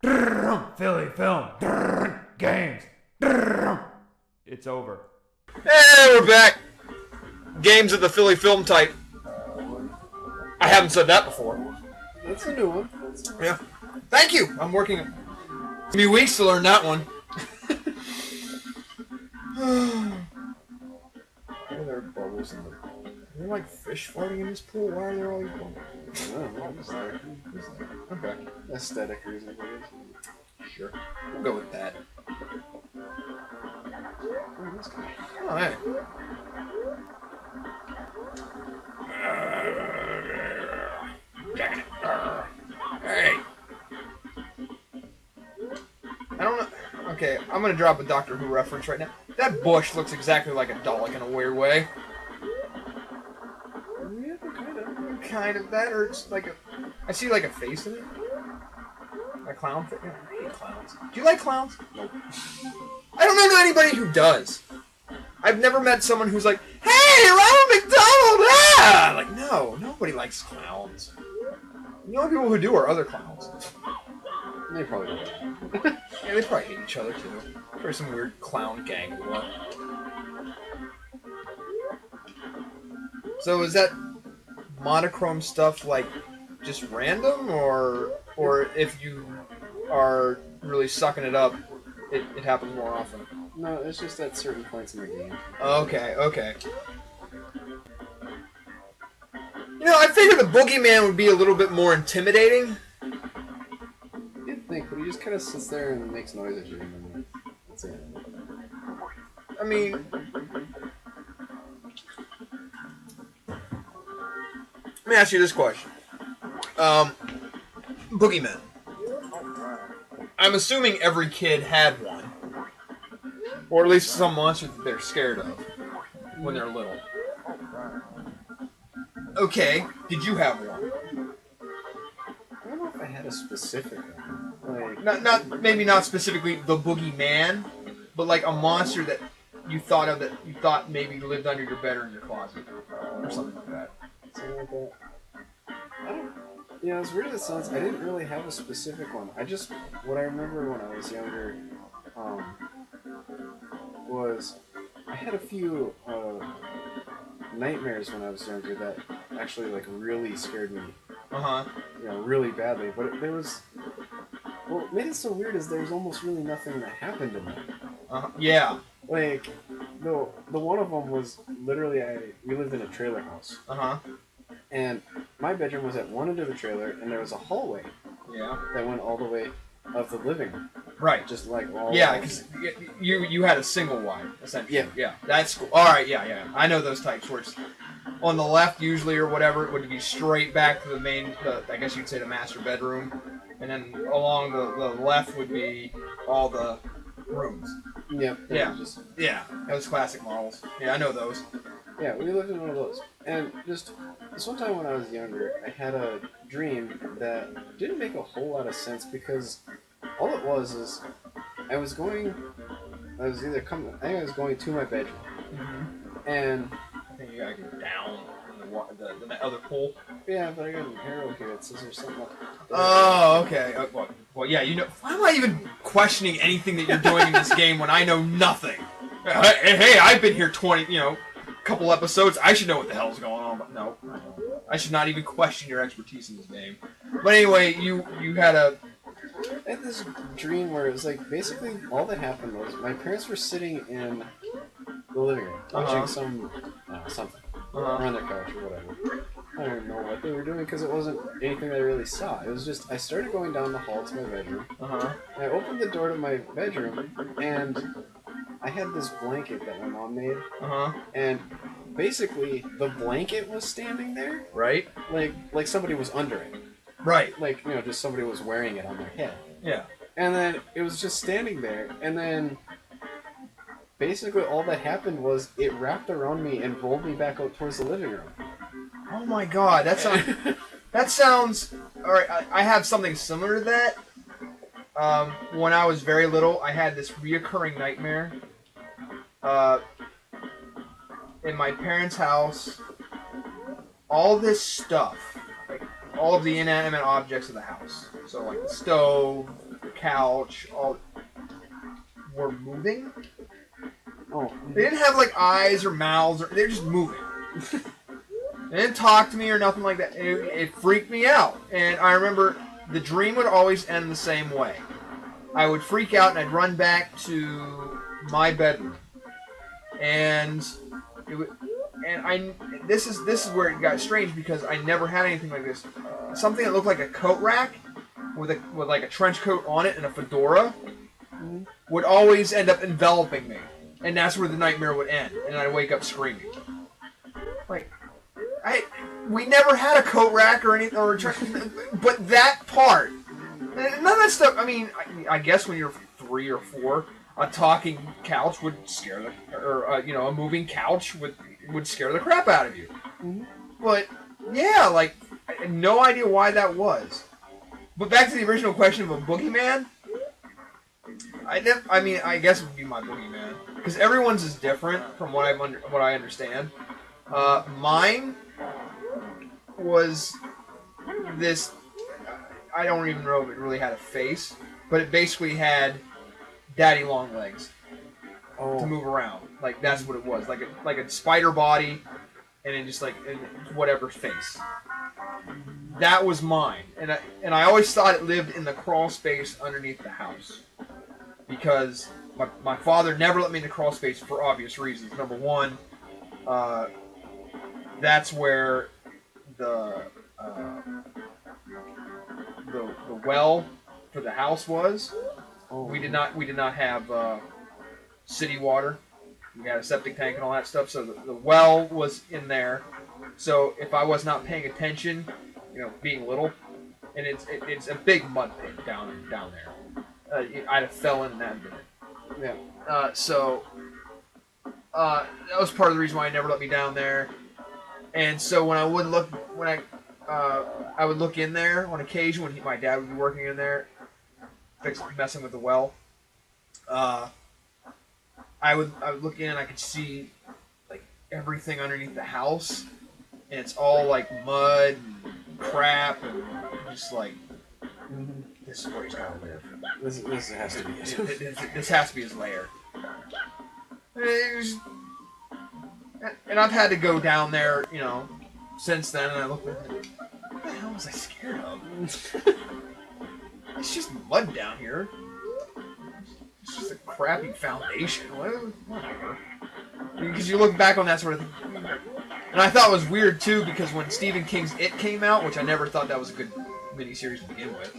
Philly film. Games. It's over. Hey, we're back. Games of the Philly film type. I haven't said that before. That's a new one. Yeah. Thank you. I'm working a few weeks to learn that one. Why are there bubbles in the... Are there like fish floating in this pool? Why are there all these bubbles? I don't know. Just there. Okay. Aesthetic reason. Sure. We'll go with that. Oh, this guy. Oh, hey. Hey. I don't know. Okay, I'm gonna drop a Doctor Who reference right now. That bush looks exactly like a Dalek in a weird way. Yeah, Kind of that, or it's like a... I see like a face in it. A clown face. Yeah, I hate clowns. Do you like clowns? Nope. I don't know anybody who does. I've never met someone who's like, "Hey, Ronald McDonald!" Ah! Like, no, nobody likes clowns. The only people who do are other clowns. They probably don't. Yeah, they probably hate each other too. There's some weird clown gang war. So is that monochrome stuff like just random, or if you are really sucking it up, it happens more often? No, it's just at certain points in the game. Okay, okay. You know, I figured the Bogeyman would be a little bit more intimidating. You'd think, but he just kind of sits there and makes noise at you, and then that's it. I mean... Let me ask you this question. Boogeyman. I'm assuming every kid had one. Or at least some monster that they're scared of when they're little. Okay, did you have one? I don't know if I had a specific one. Like, Maybe not specifically the Boogeyman, but like a monster that you thought maybe lived under your bed or in your closet. Or something like that. something like that. I don't... Yeah, as weird as it sounds, I didn't really have a specific one. What I remember when I was younger, was I had a few nightmares when I was younger that actually like really scared me. Really badly. But there was... What made it so weird is there was almost really nothing that happened in there. Yeah. Like, the one of them was literally we lived in a trailer house. And my bedroom was at one end of the trailer, and there was a hallway. Yeah. That went all the way up the living room. Right. Just like all. Yeah, because you had a single wide essentially. Yeah. Yeah. That's cool. All right. Yeah. I know those types where it's on the left usually or whatever. It would be straight back to the main. I guess you'd say the master bedroom, and then along the left would be all the rooms. Yep. Yeah. Yeah. Those classic models. Yeah, I know those. Yeah, we lived in one of those. And just this one time when I was younger, I had a dream that didn't make a whole lot of sense because all it was is I was going to my bedroom. And I think you gotta go down in the other pool. Yeah, but I got an arrow here that says there's something like that. Oh, okay. Well, yeah, you know, why am I even questioning anything that you're doing in this game when I know nothing? Hey, I've been here 20, couple episodes. I should know what the hell's going on, but no. I should not even question your expertise in this game. But anyway, you had I had this dream where it was like basically all that happened was my parents were sitting in the living room watching something on their couch or whatever. I don't even know what they were doing because it wasn't anything that I really saw. It was just I started going down the hall to my bedroom. I opened the door to my bedroom and I had this blanket that my mom made. And basically the blanket was standing there. Right. Like somebody was under it. Right. Like, just somebody was wearing it on their head. Yeah. And then it was just standing there, and then basically all that happened was it wrapped around me and rolled me back out towards the living room. Oh my god, that sounds... Alright, I have something similar to that. When I was very little, I had this reoccurring nightmare. In my parents' house, all this stuff, like all of the inanimate objects of the house, so like the stove, the couch, all were moving. Oh. They didn't have like eyes or mouths. They're just moving. They didn't talk to me or nothing like that. It freaked me out. And I remember the dream would always end the same way. I would freak out and I'd run back to my bedroom. And it would, this is where it got strange because I never had anything like this. Something that looked like a coat rack with like a trench coat on it and a fedora would always end up enveloping me. And that's where the nightmare would end. And I'd wake up screaming. Like, we never had a coat rack or anything, but that part, none of that stuff. I mean, I guess when you're 3 or 4, a talking couch would scare a moving couch would scare the crap out of you. But yeah, like I had no idea why that was. But back to the original question of a boogeyman. I guess it would be my boogeyman because everyone's is different from what I understand. Mine was this. I don't even know if it really had a face, but it basically had daddy long legs to move around. Like that's what it was. Like a spider body, and then just like whatever face. That was mine, and I always thought it lived in the crawl space underneath the house because my father never let me in the crawl space for obvious reasons. Number one, that's where the well for the house was. We did not have city water. We had a septic tank and all that stuff, so the well was in there. So if I was not paying attention, being little, and it's a big mud pit down there. I'd have fell in that minute. Yeah. So that was part of the reason why he never let me down there. And so when I would look in there on occasion when my dad would be working in there, messing with the well. I would look in and I could see like everything underneath the house, and it's all like mud and crap and just like this is where he's gotta live. This has to be it. This has to be his lair. And I've had to go down there, since then, and I look at it. What the hell was I scared of? It's just mud down here. It's just a crappy foundation. Whatever. Because you look back on that sort of thing. And I thought it was weird, too, because when Stephen King's It came out, which I never thought that was a good miniseries to begin with,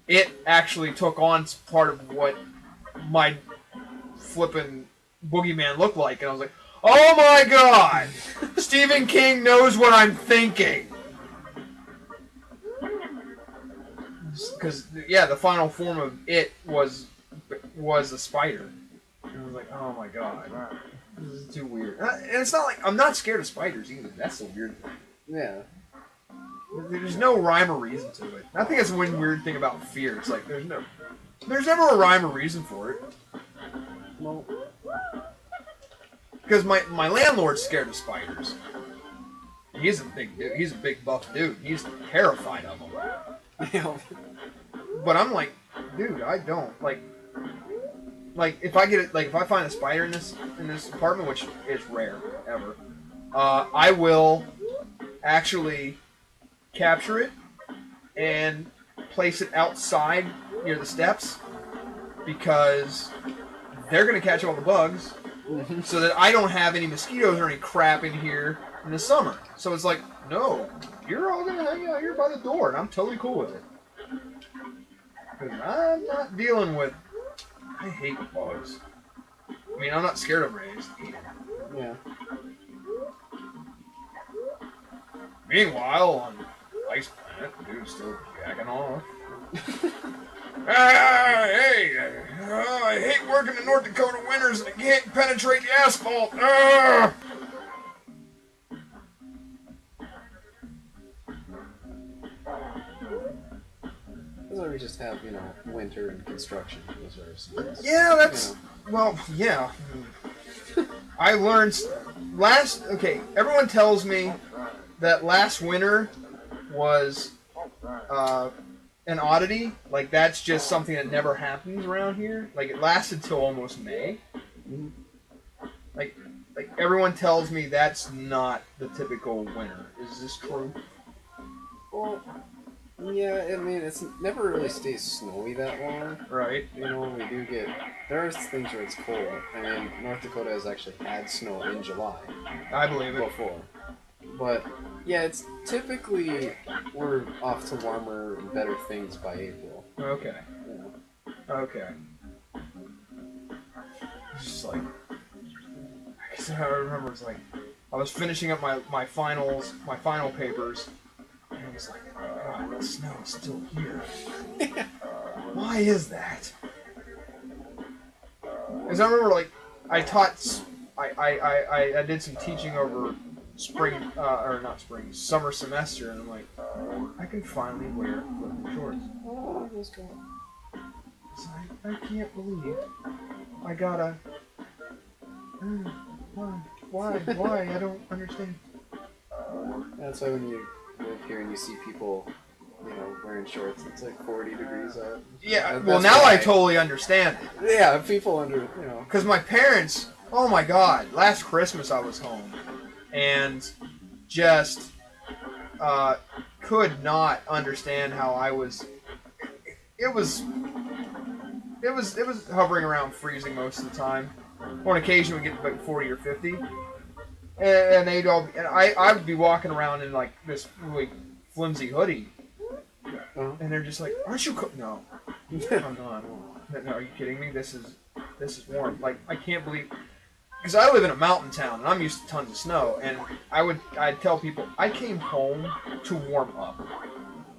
it actually took on part of what my flippin' Boogeyman looked like. And I was like, oh my god! Stephen King knows what I'm thinking! Because, yeah, the final form of it was a spider. And I was like, oh my god, this is too weird. And it's not like, I'm not scared of spiders either. That's the weird thing. Yeah. There's no rhyme or reason to it. I think that's one weird thing about fear. It's like, there's never a rhyme or reason for it. Well, because my landlord's scared of spiders. He's a big dude. He's a big buff dude. He's terrified of them. But I'm like, dude, I don't like if I find a spider in this apartment, which is rare ever, I will actually capture it and place it outside near the steps because they're gonna catch all the bugs. So that I don't have any mosquitoes or any crap in here in the summer. So it's like, no, you're all going to hang out here by the door, and I'm totally cool with it. Because I'm not dealing with... I hate bugs. I mean, I'm not scared of them, I just hate them. Yeah. Meanwhile, on Ice Planet, the dude's still jacking off. Hey, I hate working in North Dakota winters and I can't penetrate the asphalt. That's why we just have, winter and construction. Yeah, that's... Well, yeah. I learned... everyone tells me that last winter was... an oddity. Like, that's just something that never happens around here. Like, it lasted till almost May. Mhm. Like everyone tells me that's not the typical winter. Is this true? Well, yeah, I mean, it's never really stays snowy that long. Right. You know, we do get... There are things where it's cold. I mean, North Dakota has actually had snow in July. I believe it. Before. But, yeah, it's typically... We're off to warmer and better things by April. Okay. You know? Okay. It's just like... I remember it's like... I was finishing up my final papers, and I was like, oh, God, the snow is still here. Why is that? Because I remember, like, I taught... I did some teaching over spring, or not spring, summer semester, and I'm like, I can finally wear flip shorts. Oh, what's going on? So I can't believe I gotta... Why? I don't understand. That's why when you live here and you see people, you know, wearing shorts, it's like 40 degrees out. Yeah, well, now I totally understand it. Yeah, people under, you know. Because my parents, oh my God, last Christmas I was home, and just could not understand how I was. It was hovering around freezing most of the time. On occasion we get to like 40 or 50, and they'd all. And I would be walking around in like this really flimsy hoodie, and they're just like, "Aren't you No, I'm not. No, are you kidding me? This is warm. Like, I can't believe." Because I live in a mountain town and I'm used to tons of snow, and I'd tell people I came home to warm up.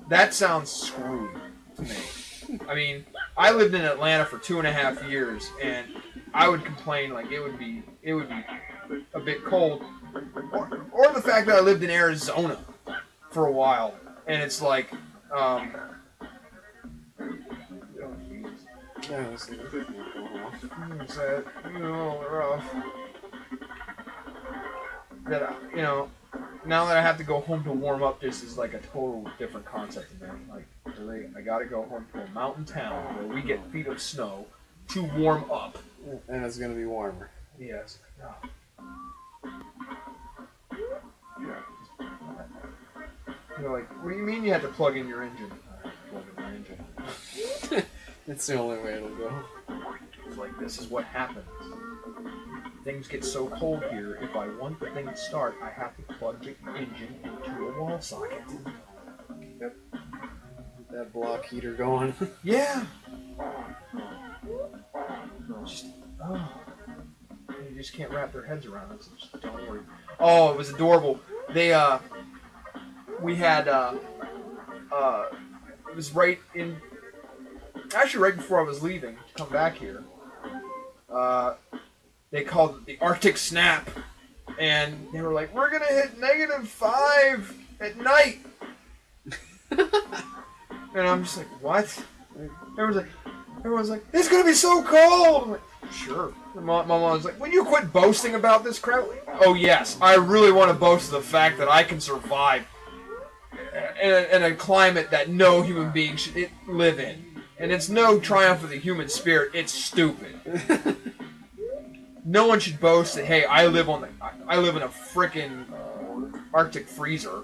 That sounds screwed to me. I mean, I lived in Atlanta for 2.5 years, and I would complain like it would be a bit cold, or the fact that I lived in Arizona for a while, and it's like, rough. That now that I have to go home to warm up, this is like a total different concept to me. Like, really, I gotta go home to a mountain town where we get feet of snow to warm up. And it's gonna be warmer. Yes. You're like, what do you mean you had to plug in your engine? Plug in my engine. It's the only way it'll go. It's like, this is what happens. Things get so cold here, if I want the thing to start, I have to plug the engine into a wall socket. Yep. Get that block heater going. Yeah. Just, you just can't wrap their heads around it, so just don't worry. Oh, it was adorable. They, we had, it was right before I was leaving to come back here. They called it the Arctic Snap, and they were like, "We're gonna hit -5 at night," and I'm just like, "What?" Everyone's like, "It's gonna be so cold." I'm like, "Sure." And my mom was like, "Will you quit boasting about this crap?" Oh yes, I really want to boast of the fact that I can survive in a climate that no human being should live in, and it's no triumph of the human spirit. It's stupid. No one should boast that, hey, I live in a frickin' Arctic freezer.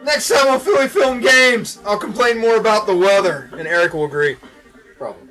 Next time on Philly Film Games, I'll complain more about the weather, and Eric will agree. Probably.